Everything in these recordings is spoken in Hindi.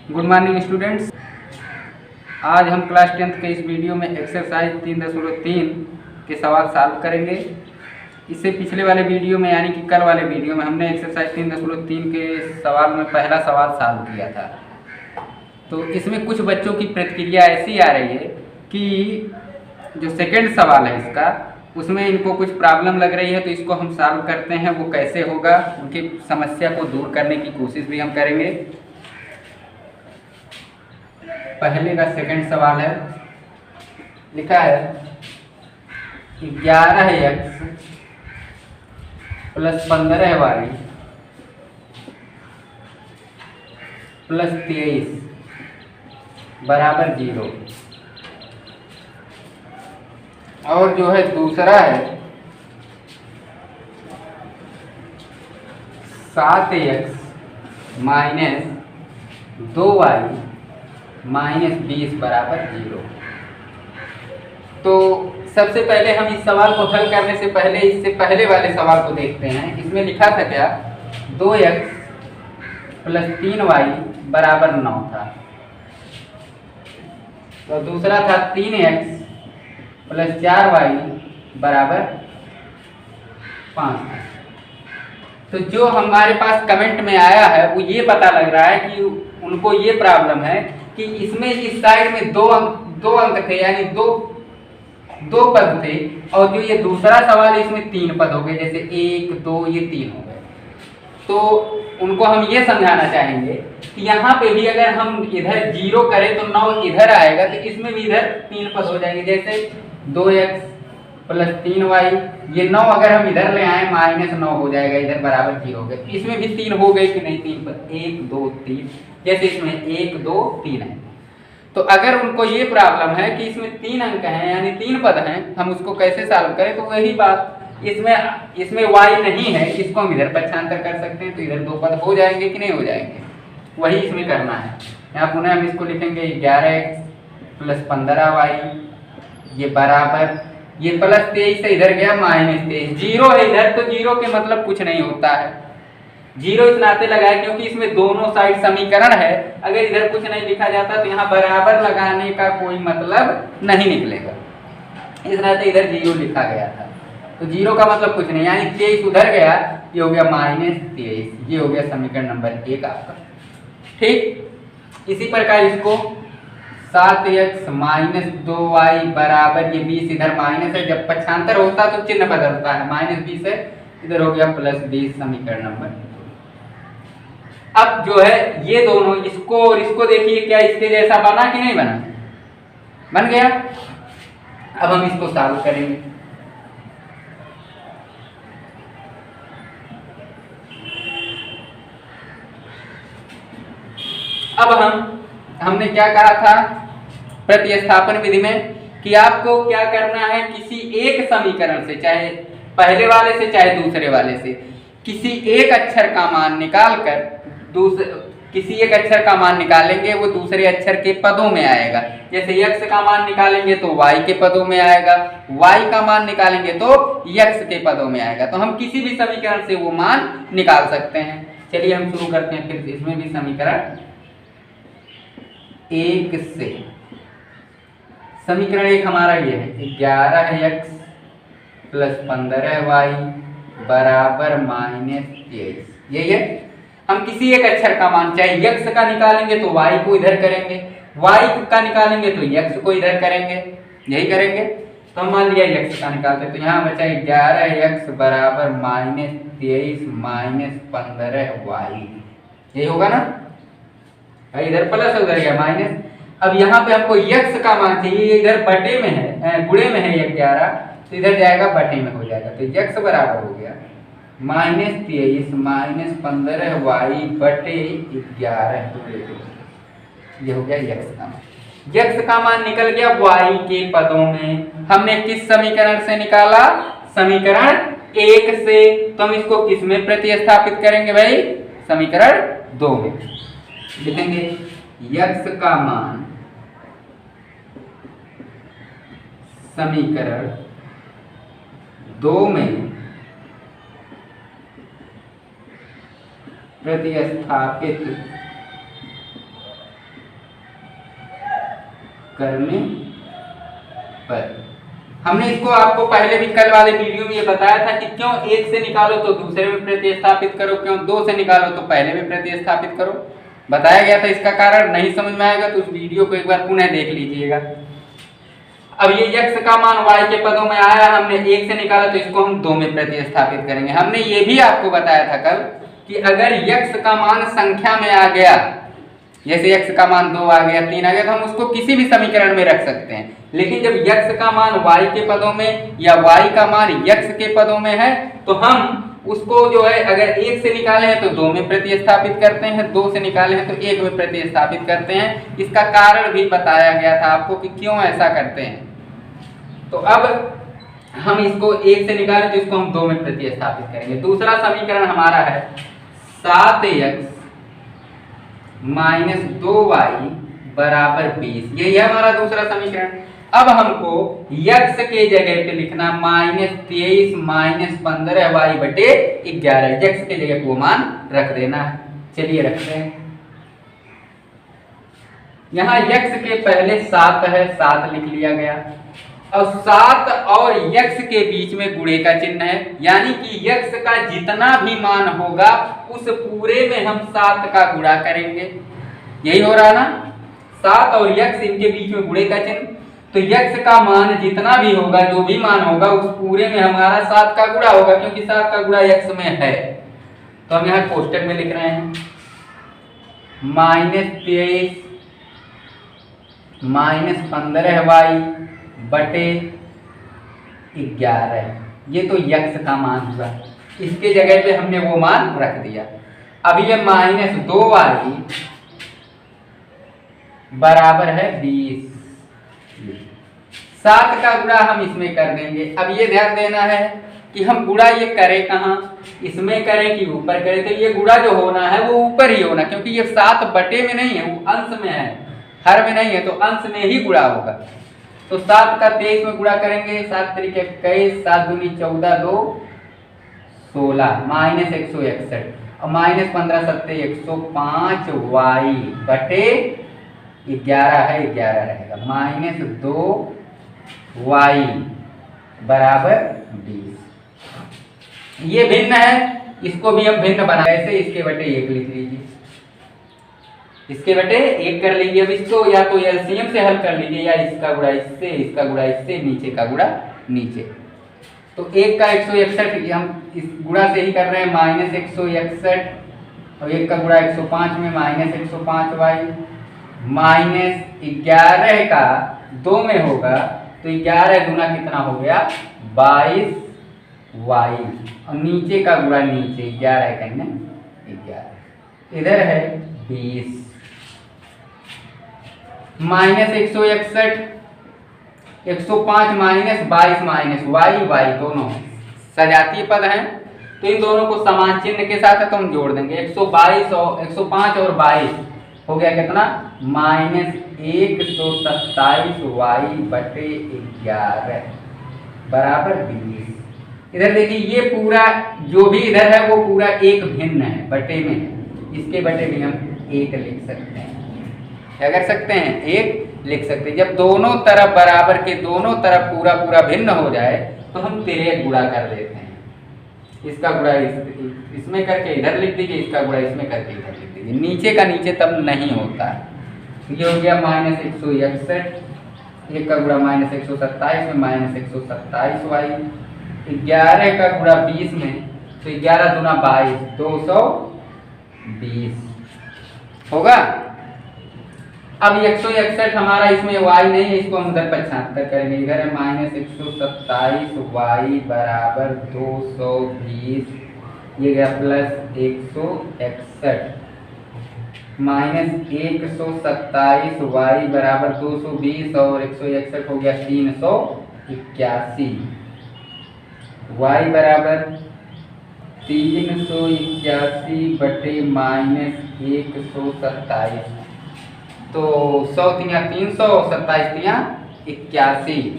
Good morning students. आज हम क्लास 10th के इस वीडियो में एक्सरसाइज 3.3 के सवाल सॉल्व करेंगे। इससे पिछले वाले वीडियो में यानी कि कल वाले वीडियो में हमने एक्सरसाइज 3.3 के सवाल में पहला सवाल सॉल्व किया था। तो इसमें कुछ बच्चों की प्रतिक्रिया ऐसी आ रही है कि जो सेकेंड सवाल है इसका, उसमें इनको कुछ प्रॉब्लम लग रही है। तो इसको हम सॉल्व करते हैं, वो कैसे होगा, उनकी समस्या को दूर करने की कोशिश भी हम करेंगे। पहले का सेकंड सवाल है, लिखा है 11x प्लस 15y प्लस 23 बराबर 0। और जो है दूसरा है 7x माइनस 2y माइनस 20 बराबर 0। तो सबसे पहले हम इस सवाल को हल करने से पहले इससे पहले वाले सवाल को देखते हैं। इसमें लिखा था क्या, 2x प्लस 3y बराबर 9 था। तो दूसरा था 3x प्लस 4y बराबर 5 था। तो जो हमारे पास कमेंट में आया है वो ये पता लग रहा है कि उनको ये प्रॉब्लम है कि इसमें इस साइड में दो अंक थे, यानी दो पद थे, और जो ये दूसरा सवाल है इसमें 3 पद हो गए, जैसे 1 2 ये 3 हो गए। तो उनको हम ये समझाना चाहेंगे कि यहाँ पे भी अगर हम इधर 0 करें तो 9 इधर आएगा, तो इसमें भी इधर 3 पद हो जाएंगे, जैसे 2x प्लस 3y। ये 9 अगर हम इधर ले आए माइनस 9 हो जाएगा, इधर बराबर 0 हो गए। इसमें भी 3 हो गए कि नहीं, 3 पद 1 2 3, जैसे इसमें 1 2 3 है। तो अगर उनको ये प्रॉब्लम है कि इसमें 3 अंक हैं यानी 3 पद हैं, हम उसको कैसे सॉल्व करें, तो वही बात, इसमें y नहीं है, इसको हम इधर पक्षांतर कर सकते हैं, तो इधर 2 पद हो जाएंगे कि नहीं हो जाएंगे, वही इसमें करना है। यहाँ पुनः हम इसको लिखेंगे 11x प्लस 15y ये बराबर, ये प्लस 23 से इधर गया माइनस 23, 0 है इधर, तो 0 के मतलब कुछ नहीं होता है। 0 इस नाते लगाए क्योंकि इसमें दोनों साइड समीकरण है। अगर इधर कुछ नहीं लिखा जाता तो यहाँ बराबर लगाने का कोई मतलब नहीं निकलेगा, इस नाते इधर 0 लिखा गया था। तो 0 का मतलब कुछ नहीं, यानी 23 उधर गया, ये हो गया माइनस 23, ये हो गया समीकरण नंबर 1 आपका। ठीक, इसी प्रकार इसको 7x माइनस 2y बराबर, ये 20 इधर माइनस है, जब पक्षांतर होता है तो चिन्ह बदलता है, माइनस 20 है, इधर हो गया प्लस 20 समीकरण नंबर। अब जो है ये दोनों, इसको और इसको देखिए, क्या इसके जैसा बना कि नहीं बना, बन गया। अब हम इसको सॉल्व करेंगे। अब हमने क्या कहा था प्रतिस्थापन विधि में कि आपको क्या करना है, किसी एक समीकरण से, चाहे पहले वाले से चाहे दूसरे वाले से, किसी एक अक्षर का मान निकालकर किसी एक अक्षर का मान निकालेंगे, वो दूसरे अक्षर के पदों में आएगा। जैसे x का मान निकालेंगे तो y के पदों में आएगा, y का मान निकालेंगे तो x के पदों में आएगा। तो हम किसी भी समीकरण से वो मान निकाल सकते हैं। चलिए हम शुरू करते हैं फिर इसमें भी समीकरण 1 से। समीकरण 1 हमारा ये है 11x प्लस 15y बराबर माइनस 23, यही है। हम किसी एक अक्षर का मान, चाहे x का निकालेंगे तो y को इधर करेंगे, y का निकालेंगे तो x को इधर करेंगे, यही करेंगे। तो हम मान लिया x का निकालते हैं, तो यहाँ बचा 11x बराबर माइनस 23 माइनस 15y, यही होगा ना, इधर प्लस उधर गया माइनस। अब यहाँ पे हमको x का मान चाहिए, इधर बटे में है, गुणे में है 11, तो इधर जाएगा बटे में हो जाएगा, तो x बराबर हो गया माइनस 23 माइनस 15y बटे 11, ये हो गया x का मान। x का मान निकल गया y के पदों में। हमने किस समीकरण से निकाला, समीकरण 1 से। तो हम इसको किस में प्रतिस्थापित करेंगे भाई, समीकरण 2 में। लिखेंगे x का मान समीकरण 2 में प्रतिस्थापित करने पर। हमने इसको आपको पहले भी कल वाले वीडियो में ये बताया था कि क्यों एक से निकालो तो दूसरे में प्रतिस्थापित करो, क्यों दो से निकालो तो पहले में प्रतिस्थापित करो, बताया गया था। इसका कारण नहीं समझ में आएगा तो उस वीडियो को एक बार पुनः देख लीजिएगा। अब ये x का मान y के पदों में आया, हमने एक से निकाला तो इसको हम दो में प्रतिस्थापित करेंगे। हमने ये भी आपको बताया था कल कि अगर x का मान संख्या में आ गया, जैसे x का मान 2 आ गया, 3 आ गया, तो हम उसको किसी भी समीकरण में रख सकते हैं। लेकिन जब x का मान y के पदों में या y का मान x के पदों में है तो हम उसको जो है अगर एक से निकाले हैं तो दो में प्रतिस्थापित करते हैं, दो से निकाले हैं तो एक में प्रतिस्थापित करते हैं। इसका कारण भी बताया गया था आपको कि क्यों ऐसा करते हैं। तो अब हम इसको एक से निकाले तो इसको हम दो में प्रतिस्थापित करेंगे। दूसरा समीकरण हमारा है 7x माइनस 2y बराबर 20, यही है हमारा दूसरा समीकरण। अब हमको x के जगह पे लिखना -23 माइनस 15y बटे 11, x के जगह को मान रख देना है। चलिए रखते हैं। यहाँ x के पहले 7 है, 7 लिख लिया गया। और 7 और x के बीच में गुणे का चिन्ह है, यानी कि x का जितना भी मान होगा उस पूरे में हम 7 का गुणा करेंगे। यही हो रहा ना, 7 और x इनके बीच में गुणे का चिन्ह, तो x का मान जितना भी होगा, जो भी मान होगा उस पूरे में हमारा 7 का गुणा होगा, क्योंकि 7 का गुणा x में है। तो हम यहाँ कोष्टक में लिख रहे हैं -23 माइनस 15y बटे 11, ये तो x का मान हुआ। इसके जगह पे हमने वो मान रख दिया। अब ये -2y बराबर है 20, 7 का गुणा हम इसमें कर देंगे। अब ये ध्यान देना है कि हम गुणा ये करें कहाँ, इसमें करें कि ऊपर करें। तो ये गुणा जो होना है वो ऊपर ही होना, क्योंकि ये 7 बटे में नहीं है, वो अंश में है, हर में नहीं है, तो अंश में ही गुणा होगा। तो 7 का 23 में गुणा करेंगे, 7 तरीके 21, 7 दूनी 14, 2 16 माइनस 161 और माइनस 15 सत्ते 105y बटे 11 है, 11 रहेगा, -2y बराबर 20। ये भिन्न है, इसको भी हम भिन्न बना, ऐसे इसके बटे 1 लिख लीजिए, इसके बटे 1 कर लीजिए। अब इसको या तो एलसीएम से हल कर लीजिए, या इसका गुणा इससे, इसका गुणा इससे, नीचे का गुणा नीचे। तो 1 का 161 हम इस गुणा से ही कर रहे हैं, -161 और 1 का गुणा 105 में -105y, -11 का 2 में होगा तो 11 गुना कितना हो गया 22y, और नीचे का गुणा नीचे 11 करने 11, इधर है 20, -161 105 माइनस 22 माइनस y दोनों सजातीय पद हैं, तो इन दोनों को समान चिन्ह के साथ है तो हम जोड़ देंगे। 122 और 105 और 22 हो गया कितना -127y बटे 11 बराबर 20। इधर देखिए ये पूरा जो भी इधर है वो पूरा एक भिन्न है, बटे में है, इसके बटे में हम 1 लिख सकते हैं। क्या कर सकते हैं, 1 लिख सकते हैं। जब दोनों तरफ बराबर के दोनों तरफ पूरा पूरा भिन्न हो जाए तो हम 13 गुणा कर देते हैं। इसका गुणा इसमें करके इधर लिख दीजिए, इसका गुणा इसमें करके इधर लिख दीजिए, नीचे का नीचे तब नहीं होता। ये हो गया -161, 1 का गुणा -127 में -127y, 11 का गुणा 20 में, तो 11 दूना 22, 220 होगा। अब 161 हमारा इसमें y नहीं है, इसको हम उधर 75 करेंगे, इधर है -127y बराबर 220, ये गया प्लस 161 -127y बराबर 220 और 161 हो गया 381, y बराबर 381 बटे -127, तो 100 तिया 300, 27 तिया 81,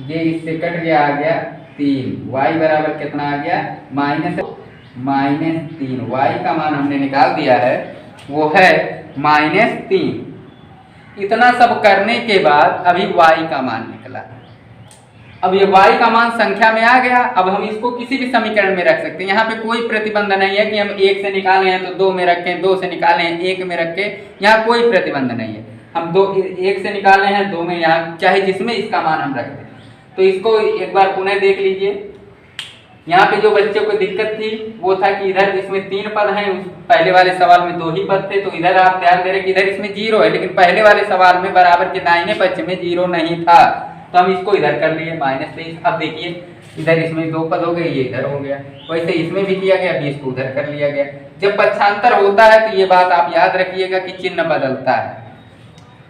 ये इससे कट गया, आ गया 3, y बराबर कितना आ गया -3, y का मान हमने निकाल दिया है, वो है -3। इतना सब करने के बाद अभी y का मान निकला। अब ये y का मान संख्या में आ गया। अब हम इसको किसी भी समीकरण में रख सकते हैं। यहाँ पे कोई प्रतिबंध नहीं है कि हम 1 से निकाले हैं तो 2 में रखें, 2 से निकाले हैं 1 में रखें, यहाँ कोई प्रतिबंध नहीं है। हम 1 से निकाले हैं 2 में, यहाँ चाहे जिसमें इसका मान हम रख दें। तो इसको एक बार पुनः देख लीजिए। यहाँ पे जो बच्चों को दिक्कत थी वो था कि इधर इसमें 3 पद हैं, पहले वाले सवाल में 2 ही पद थे। तो इधर आप ध्यान दे रहे कि इधर इसमें 0 है, लेकिन पहले वाले सवाल में बराबर के दाहिने पक्ष में 0 नहीं था, तो हम इसको इधर कर लिए -23। अब देखिए इधर इसमें 2 पद हो गए, ये इधर हो गया। वैसे इसमें भी किया गया, 20 को उधर कर लिया गया। जब पक्षांतर होता है तो ये बात आप याद रखिएगा कि चिन्ह बदलता है।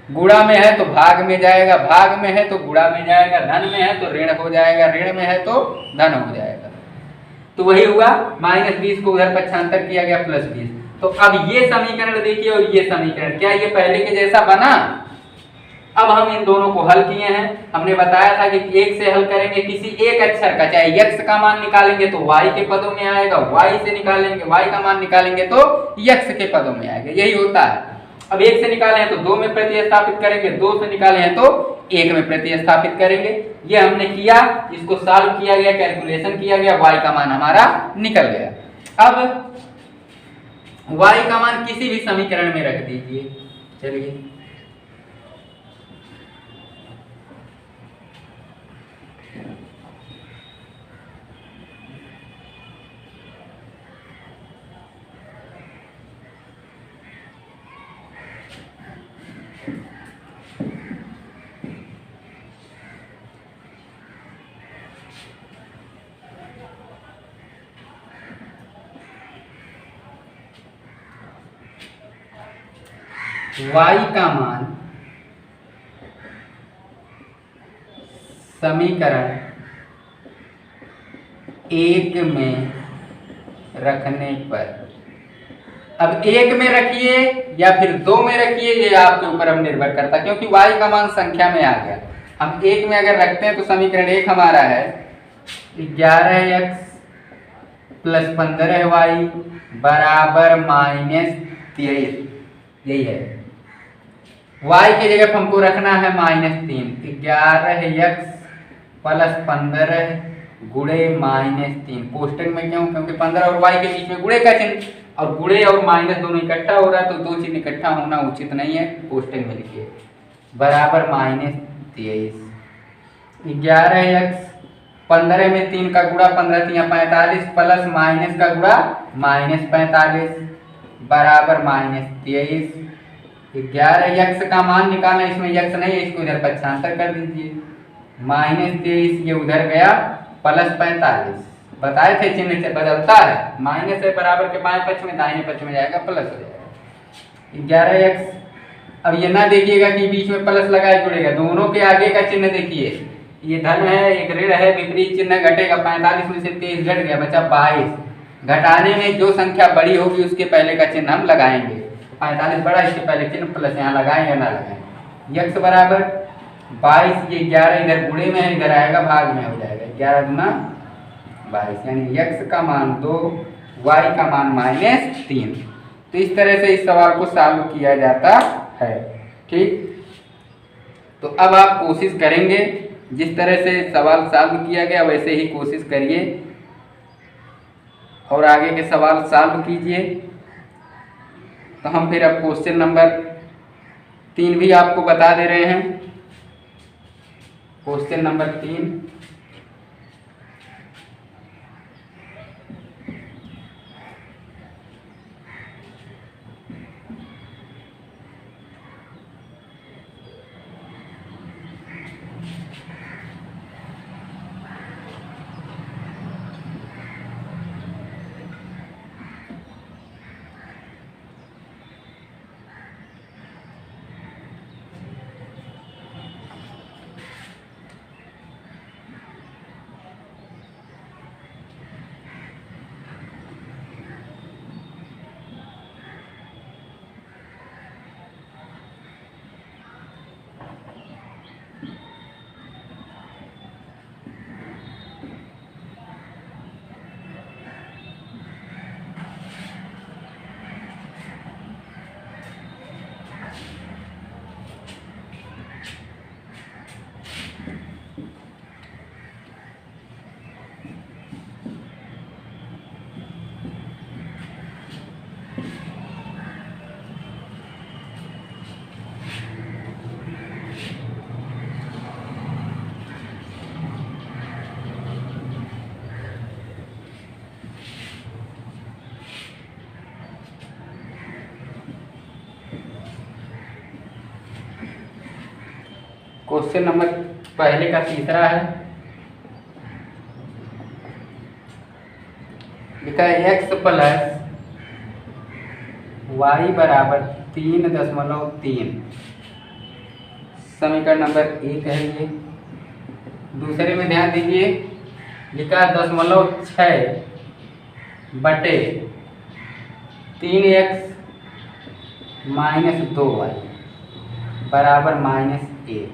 गुणा में है तो भाग में जाएगा, भाग में है तो गुणा में जाएगा, धन में है तो ऋण हो जाएगा, ऋण में है तो धन हो जाएगा। तो वही हुआ, -20 को उधर पक्षांतर किया गया +20। तो अब ये समीकरण देखिए और ये समीकरण, क्या ये पहले के जैसा बना? अब हम इन दोनों को हल किए हैं। हमने बताया था कि 1 से हल करेंगे किसी एक अक्षर का, चाहे x का मान निकालेंगे तो y के पदों में आएगा, y से निकालेंगे y का मान निकालेंगे तो x के पदों में आएगा, यही होता है। अब 1 से निकाले हैं तो 2 में प्रतिस्थापित करेंगे, 2 से निकाले हैं तो 1 में प्रतिस्थापित करेंगे। ये हमने किया, इसको सॉल्व किया गया, कैलकुलेशन किया गया, y का मान हमारा निकल गया। अब y का मान किसी भी समीकरण में रख दीजिए। चलिए y का मान समीकरण 1 में रखने पर, अब 1 में रखिए या फिर 2 में रखिए, ये आपके ऊपर अब निर्भर करता है, क्योंकि y का मान संख्या में आ गया। हम 1 में अगर रखते हैं तो समीकरण 1 हमारा है 11x + 15y बराबर -23, यही है। y की जगह हमको रखना है -3, 11x + 15 गुणे -3। कोष्टक में क्यों? क्योंकि 15 और y के बीच में गुणे का चिन्ह, और गुणे और माइनस दोनों इकट्ठा हो रहा है, तो 2 चिन्ह इकट्ठा होना उचित नहीं है। कोष्टक में लिखिए बराबर -23। 11x 15 में 3 का गुणा 15 3 45 प्लस माइनस का गुणा -45 बराबर -23। 11x का मान निकालना, इसमें x नहीं है, इसको इधर पक्षांतर कर दीजिए। -23 ये उधर गया +45। बताए थे चिन्ह से बदलता है, माइनस है बराबर के बाएं पक्ष में, दाहिने पक्ष में जाएगा प्लस हो जाएगा 11x। अब ये ना देखिएगा कि बीच में प्लस लगाए जुड़ेगा, दोनों के आगे का चिन्ह देखिए, ये धन है एक ऋण है, विपरीत चिन्ह घटेगा। 45 में से 23 घट गया, बचा 22। घटाने में जो संख्या बड़ी होगी उसके पहले का चिन्ह हम लगाएंगे। 45 बड़ा, इसके पहले चिन्ह प्लस, यहाँ लगाएं या ना लगाएं। x बराबर 22, ये 11 इधर गुणे में है, इधर आएगा भाग में हो जाएगा। 11 गुना 22, यानी x का मान 2, y का मान -3। तो इस तरह से इस सवाल को सॉल्व किया जाता है। ठीक, तो अब आप कोशिश करेंगे, जिस तरह से सवाल सॉल्व किया गया वैसे ही कोशिश करिए और आगे के सवाल सॉल्व कीजिए। तो हम फिर अब क्वेश्चन नंबर 3 भी आपको बता दे रहे हैं। क्वेश्चन नंबर 3, क्वेश्चन नंबर पहले का तीसरा है, लिखा है x प्लस वाई बराबर 3.3। समीकरण नंबर 1 है ये। दूसरे में ध्यान दीजिए, लिखा 0.6 बटे 3x माइनस 2y बराबर -1।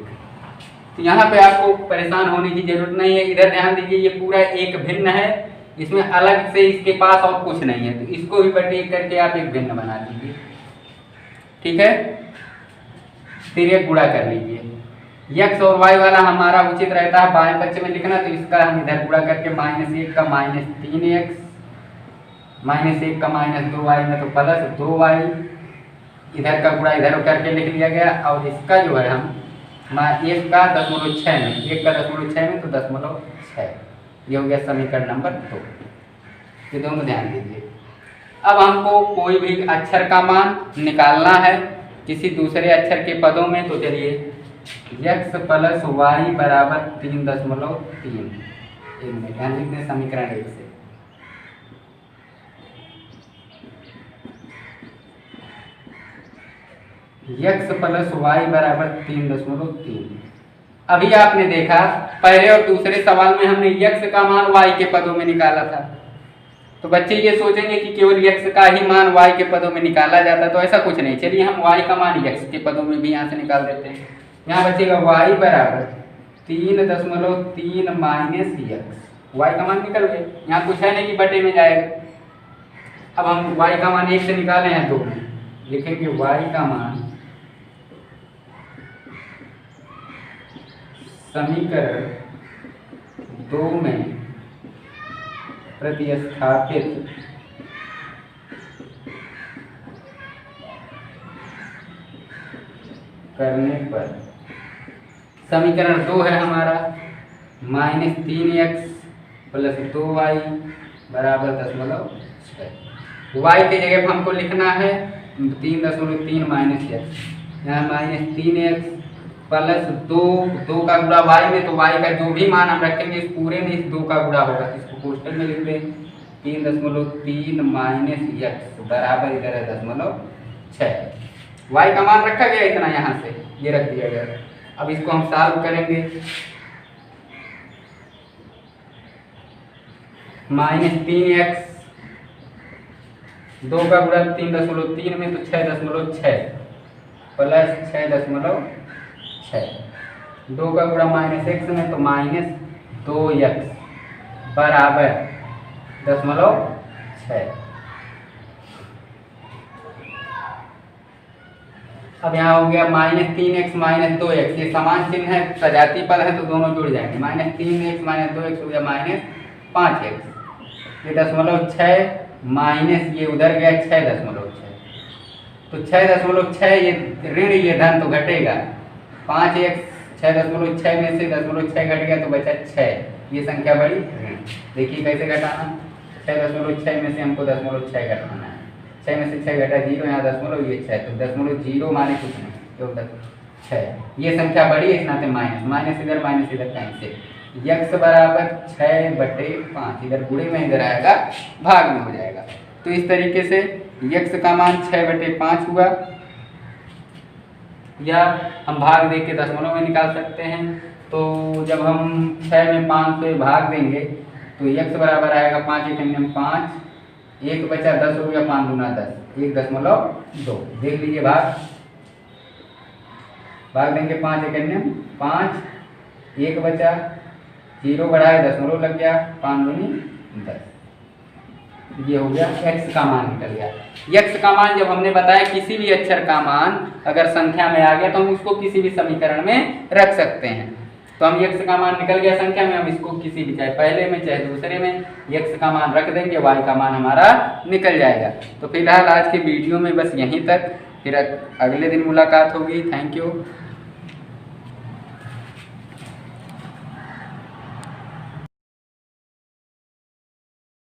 तो यहाँ पे आपको परेशान होने की जरूरत नहीं है। इधर ध्यान दीजिए, ये पूरा एक भिन्न है, इसमें अलग से इसके पास और कुछ नहीं है, तो इसको भी बटे करके आप एक भिन्न बना लीजिए। ठीक है, फिर एक गुणा कर लीजिए। x और y वाला हमारा उचित रहता है बाएं पक्ष में लिखना, तो इसका हम इधर गुणा करके -1 का -3x, -1 का -2y में तो +2y, इधर का गुणा इधर करके लिख लिया गया। और इसका जो है हम 1 का 0.6 में, 1 का 0.6 में तो 0.6, ये हो गया समीकरण नंबर 2। ये दोनों ध्यान दीजिए। अब हमको कोई भी अक्षर का मान निकालना है किसी दूसरे अक्षर के पदों में, तो चलिए x प्लस वाई बराबर 3.3, ध्यान लिखते हैं समीकरण 1 से। x प्लस वाई बराबर 3.3। अभी आपने देखा पहले और दूसरे सवाल में हमने x का मान y के पदों में निकाला था, तो बच्चे ये सोचेंगे कि केवल x का ही मान y के पदों में निकाला जाता, तो ऐसा कुछ नहीं। चलिए हम y का मान x के पदों में भी यहाँ से निकाल देते हैं। यहाँ बचेगा y बराबर 3.3 माइनस x, y का मान निकल गया, यहाँ कुछ है नहीं कि बटे में जाएगा। अब हम y का मान 1 से निकाले हैं 2 में, लिखेंगे y का मान समीकरण 2 में प्रतिस्थापित करने पर, समीकरण 2 है हमारा -3x प्लस 2y बराबर 0.6। y के जगह पर हमको लिखना है 3.3 माइनस x, यहाँ -3x प्लस 2 का गुणा y में, तो y का जो भी मान हम रखेंगे इस पूरे में इस 2 का गुणा होगा, इसको कोष्टक में लिख दें 3.3 माइनस x बराबर इधर है 0.6। y का मान रखा गया इतना, यहाँ से ये रख दिया गया। अब इसको हम सॉल्व करेंगे, -3x 2 का गुणा 3.3 में तो 6.6 प्लस 6.6, 2 का गुणा -x में तो -2x बराबर 0.6। अब यहाँ हो गया -3x -2x, ये समान चिन्ह है, सजाती पद है तो दोनों जुड़ जाएंगे। -3x -2x हो गया -5x, ये 0.6 माइनस ये उधर गया 6.6, तो 6.6 ये ऋण ये धन तो घटेगा, 5x 6.6 में से 0.6 घट गया तो बचा 6, ये संख्या बड़ी ऋण। देखिए कैसे घटाना, 6.6 में से हमको 0.6 घटाना है, 6 में से 6 घटा 0, यहाँ 0 ये 6, तो 0.0 माने कुछ नहीं, तो 6, ये संख्या बड़ी है इस नाते माइनस इधर कैंसिल, x बराबर 6/5, इधर गुणे में इधर आएगा भाग में हो जाएगा। तो इस तरीके से x का मान 6/5 हुआ, या हम भाग दे के दशमलव में निकाल सकते हैं। तो जब हम 6 में 5 से भाग देंगे तो x बराबर आएगा 5 × 5, 1 बचा 10 हो गया, 5 × 10 1.2, देख लीजिए भाग देंगे 5 × 5, 1 बचा, 0 बढ़ाए दशमलव लग गया, 5 × 10, ये हो गया x का मान निकल गया। x का मान जब हमने बताया किसी भी अक्षर का मान अगर संख्या में आ गया तो हम उसको किसी भी समीकरण में रख सकते हैं। तो हम x का मान निकल गया संख्या में, हम इसको किसी भी चाहे पहले में चाहे दूसरे में x का मान रख देंगे, y का मान हमारा निकल जाएगा। तो फिलहाल आज के वीडियो में बस यहीं तक, फिर अगले दिन मुलाकात होगी। Thank you.